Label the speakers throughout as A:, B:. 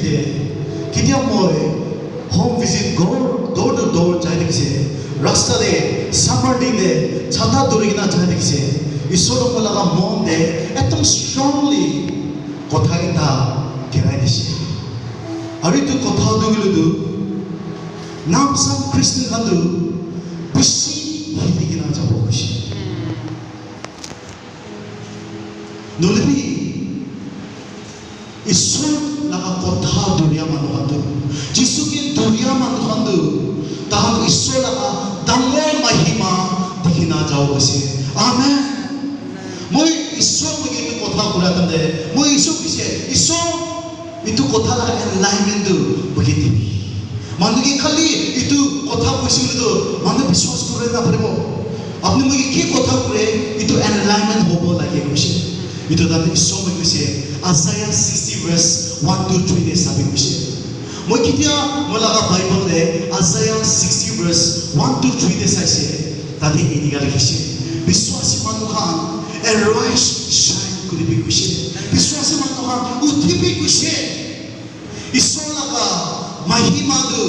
A: দে কেতিয়া মই home visit door to door যাই দেখিছে ৰাস্তাতে সামাৰ দিনে ছাতা ধৰি কিনা যাই দেখিছে ঈশ্বৰক লগা মন দে একদম ষ্ট্ৰংলি কথা এটা ঘেৰাই দিছে আৰু এইটো কথা দিলো নাম চাম খ্ৰীষ্টান খানটো বেছি হিলি কিনা যাব খুজিছে নলিবি ঈশ্বৰ লগা কথা দুনিয়া মানুহটো যিচুকে দুনিয়া মানুহটো তাহাক ঈশ্বৰ লগা ডাঙৰ মহিমা দেখি না যাও কৈছে আমেন মই ঈশ্বৰ মই এইটো কথা কোৱাতে দে মই ঈশ্বৰ কৈছে ঈশ্বৰ এইটো কথা লগা এনলাইনমেণ্টটো বহি দিবি মানুহে খালি এইটো কথা কৈছিলো মানুহ বিশ্বাস কৰে না পাৰিব আপুনি মই কি কথা কৰে এইটো এনলাইনমেণ্ট হ'ব লাগে কৈছে itu tadi Isya moi কৈছে Isaiah 60 verse 1 to 3 de sabi কৈছে moi kitia molaga bible de Isaiah 60 verse 1 to 3 de saise tadi iniga লিখিছে বিশ্বাসী মানুহান arise shine করিবি কৈছে বিশ্বাসী মানুহান উঠিবি কৈছে ঈশ্বৰ লগা মহিমা দু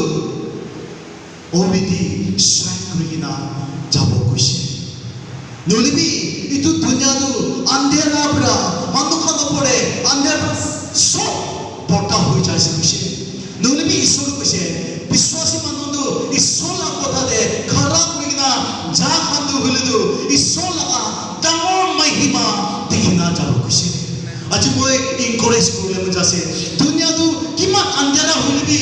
A: ওবিদি shine কৰিনা যাব কৈছে নলিবি itu dunia tu andhera bra মানুষৰ ওপৰে andhera সব পৰ্দা হৈ যাইছে কৈছে নলিবি ঈশ্বৰ কৈছে বিশ্বাসী মানুহটো ঈশ্বৰৰ কথাতে খৰা কৰি কিনা যা খান্দু হলিটো ঈশ্বৰ লগা ডাঙৰ মহিমা দেখি না যাব কৈছে আজি মই ইনকাৰেজ কৰিলে মই যাছে দুনিয়াটো কিমান andhera হলিবি